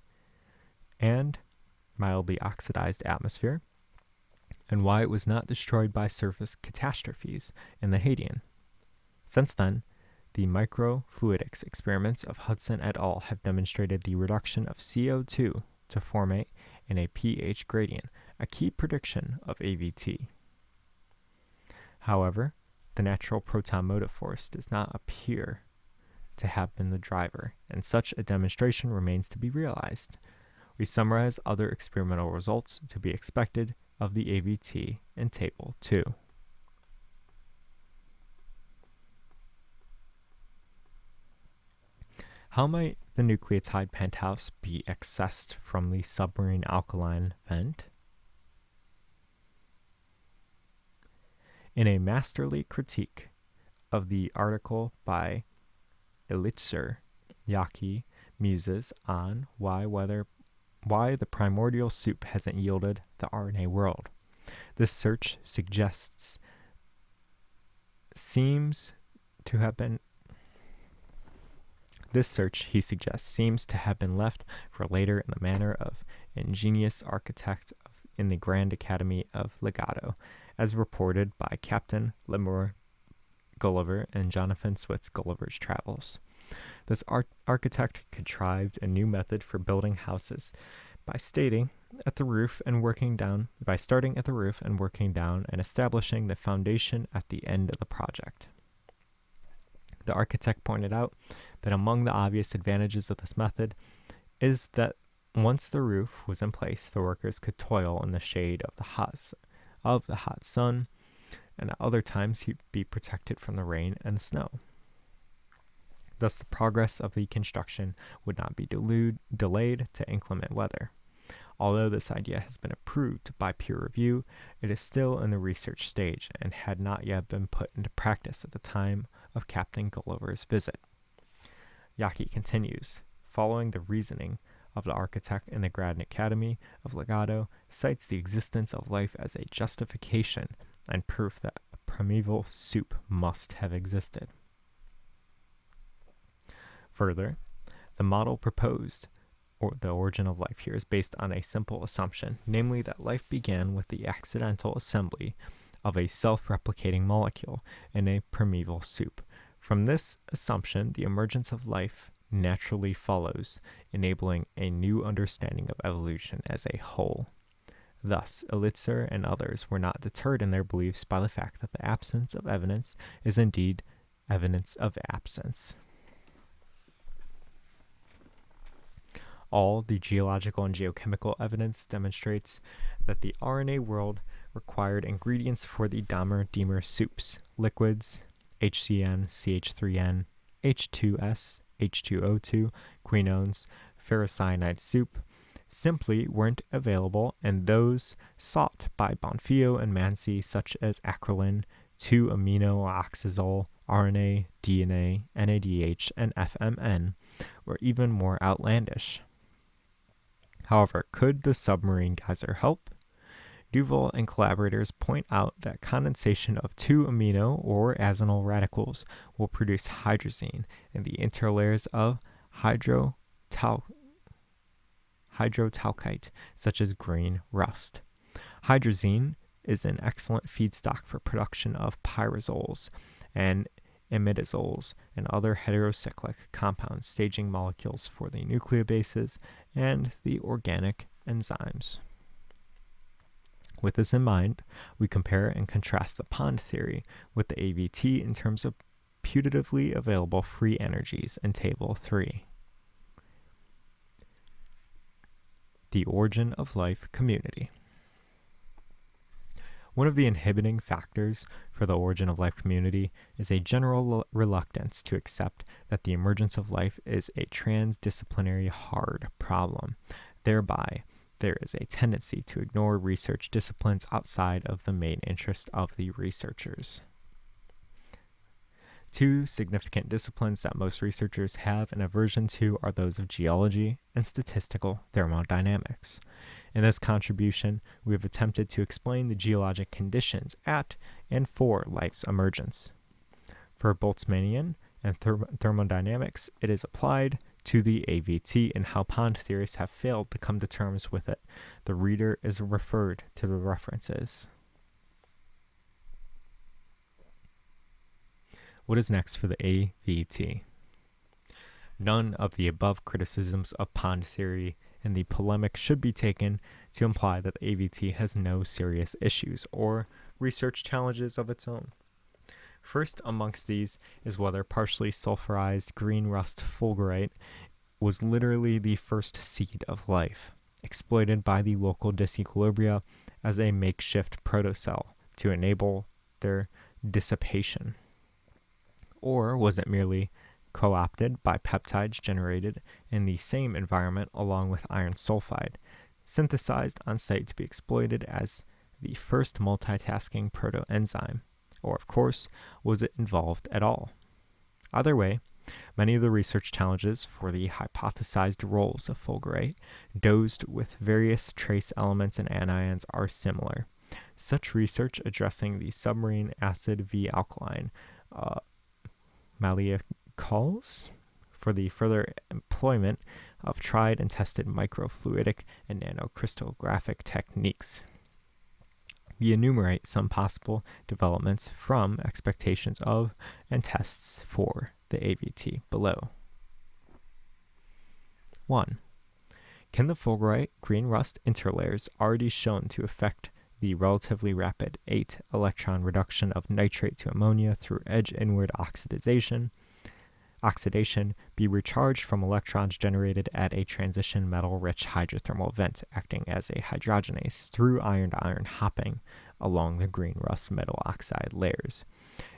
and mildly oxidized atmosphere, and why it was not destroyed by surface catastrophes in the Hadean. Since then, the microfluidics experiments of Hudson et al. Have demonstrated the reduction of CO2 to formate in a pH gradient, a key prediction of AVT. However, the natural proton motive force does not appear to have been the driver, and such a demonstration remains to be realized. We summarize other experimental results to be expected of the AVT in Table 2. How might the nucleotide penthouse be accessed from the submarine alkaline vent? In a masterly critique of the article by Illusory, Yaki muses on why the primordial soup hasn't yielded the RNA world. This search seems to have been left for later in the manner of ingenious architect in the Grand Academy of Legato, as reported by Captain Lemuel Gulliver and Jonathan Swift's Gulliver's Travels. This architect contrived a new method for building houses by starting at the roof and working down and establishing the foundation at the end of the project. The architect pointed out that among the obvious advantages of this method is that once the roof was in place, the workers could toil in the shade of the hot sun, and at other times he'd be protected from the rain and snow. Thus, the progress of the construction would not be delayed to inclement weather. Although this idea has been approved by peer review, it is still in the research stage and had not yet been put into practice at the time of Captain Gulliver's visit. Yaki continues, following the reasoning of the architect in the Grand Academy of Legato, cites the existence of life as a justification and proof that a primeval soup must have existed. Further, the model proposed, or the origin of life here, is based on a simple assumption, namely that life began with the accidental assembly of a self-replicating molecule in a primeval soup. From this assumption, the emergence of life naturally follows, enabling a new understanding of evolution as a whole. Thus, Illusory and others were not deterred in their beliefs by the fact that the absence of evidence is indeed evidence of absence. All the geological and geochemical evidence demonstrates that the RNA world required ingredients for the Dahmer-Deamer soups, liquids, HCN, CH3N, H2S, H2O2, quinones, ferrocyanide soup, simply weren't available, and those sought by Bonfillo and Mansi, such as acrolein, 2-amino-oxazole, RNA, DNA, NADH, and FMN, were even more outlandish. However, could the submarine geyser help? Duval and collaborators point out that condensation of 2-amino or azinyl radicals will produce hydrazine in the interlayers of hydrotalcite, such as green rust. Hydrazine is an excellent feedstock for production of pyrazoles and imidazoles and other heterocyclic compounds, staging molecules for the nucleobases and the organic enzymes. With this in mind, we compare and contrast the pond theory with the AVT in terms of putatively available free energies in Table 3. The origin of life community. One of the inhibiting factors for the origin of life community is a general reluctance to accept that the emergence of life is a transdisciplinary hard problem. Thereby, there is a tendency to ignore research disciplines outside of the main interest of the researchers. Two significant disciplines that most researchers have an aversion to are those of geology and statistical thermodynamics. In this contribution, we have attempted to explain the geologic conditions at and for life's emergence. For Boltzmannian and thermodynamics, it is applied to the AVT and how pond theorists have failed to come to terms with it. The reader is referred to the references. What is next for the AVT? None of the above criticisms of pond theory and the polemic should be taken to imply that the AVT has no serious issues or research challenges of its own. First amongst these is whether partially sulfurized green rust fulgurite was literally the first seed of life, exploited by the local disequilibria as a makeshift protocell to enable their dissipation. Or was it merely co-opted by peptides generated in the same environment along with iron sulfide, synthesized on site to be exploited as the first multitasking protoenzyme? Or, of course, was it involved at all? Either way, many of the research challenges for the hypothesized roles of fulgurite, dosed with various trace elements and anions, are similar. Such research addressing the submarine acid V alkaline malleols for the further employment of tried and tested microfluidic and nanocrystallographic techniques. We enumerate some possible developments from expectations of and tests for the AVT below. 1. Can the fulgurite green rust interlayers already shown to affect the relatively rapid 8-electron reduction of nitrate to ammonia through edge inward oxidation be recharged from electrons generated at a transition metal-rich hydrothermal vent acting as a hydrogenase through iron-to-iron hopping along the green rust metal oxide layers?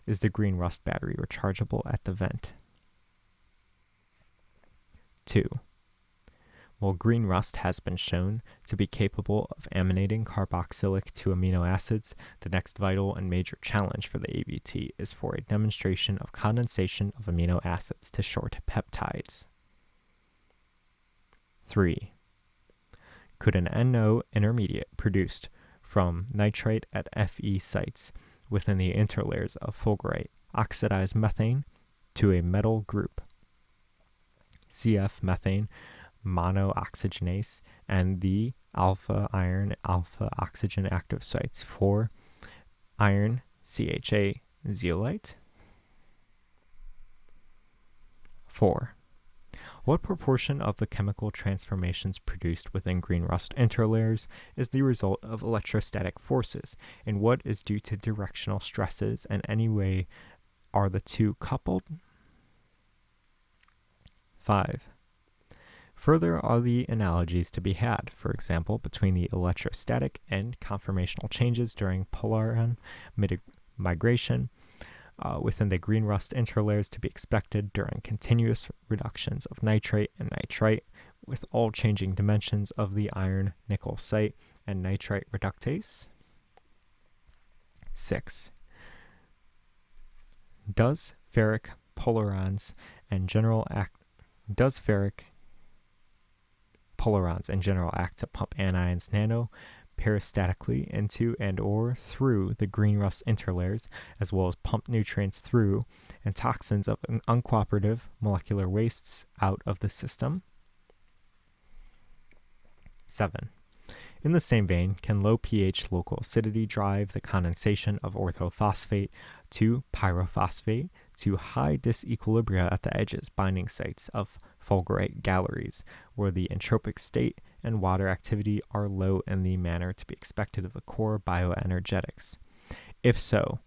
Is the green rust battery rechargeable at the vent? 2. While green rust has been shown to be capable of emanating carboxylic 2-amino acids, the next vital and major challenge for the AVT is for a demonstration of condensation of amino acids to short peptides. 3. Could an NO intermediate produced from nitrite at Fe sites within the interlayers of fulgurite oxidize methane to a metal group, CF methane monooxygenase, and the alpha iron alpha oxygen active sites for iron CHA zeolite? 4. What proportion of the chemical transformations produced within green rust interlayers is the result of electrostatic forces, and what is due to directional stresses, and any way are the two coupled? 5. Further are the analogies to be had, for example, between the electrostatic and conformational changes during polar migration within the green rust interlayers to be expected during continuous reductions of nitrate and nitrite, with all changing dimensions of the iron nickel site and nitrite reductase. 6. Does ferric polarons and general act to pump anions peristatically into and or through the green rust interlayers, as well as pump nutrients through and toxins of uncooperative molecular wastes out of the system? 7. In the same vein, can low pH local acidity drive the condensation of orthophosphate to pyrophosphate to high disequilibria at the edges binding sites of fulgurite galleries, where the entropic state and water activity are low in the manner to be expected of the core bioenergetics? If so,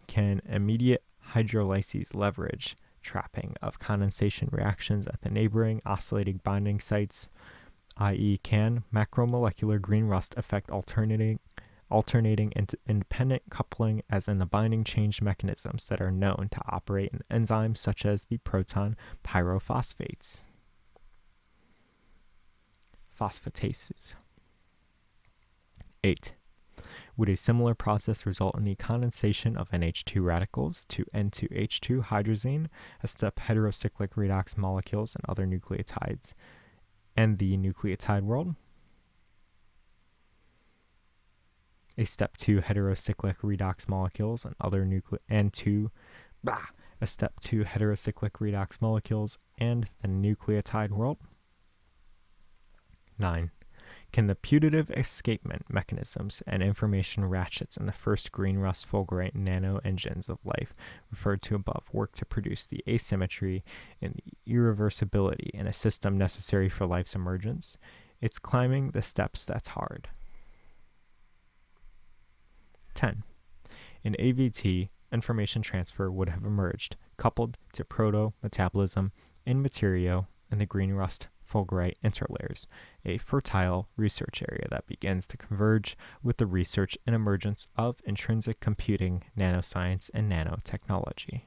can immediate hydrolyses leverage trapping of condensation reactions at the neighboring oscillating binding sites, i.e. can macromolecular green rust affect alternating independent coupling as in the binding change mechanisms that are known to operate in enzymes such as the proton pyrophosphates? Phosphatases. 8. Would a similar process result in the condensation of NH2 radicals to N2H2 hydrazine, a step heterocyclic redox molecules and other nucleotides, and the nucleotide world? A step 2 heterocyclic redox molecules and other a step 2 heterocyclic redox molecules and the nucleotide world? 9. Can the putative escapement mechanisms and information ratchets in the first green rust fulgurite nano engines of life referred to above work to produce the asymmetry and the irreversibility in a system necessary for life's emergence? It's climbing the steps that's hard. 10. In AVT, information transfer would have emerged, coupled to proto-metabolism in materio in the green rust fulgurite interlayers, a fertile research area that begins to converge with the research and emergence of intrinsic computing, nanoscience, and nanotechnology.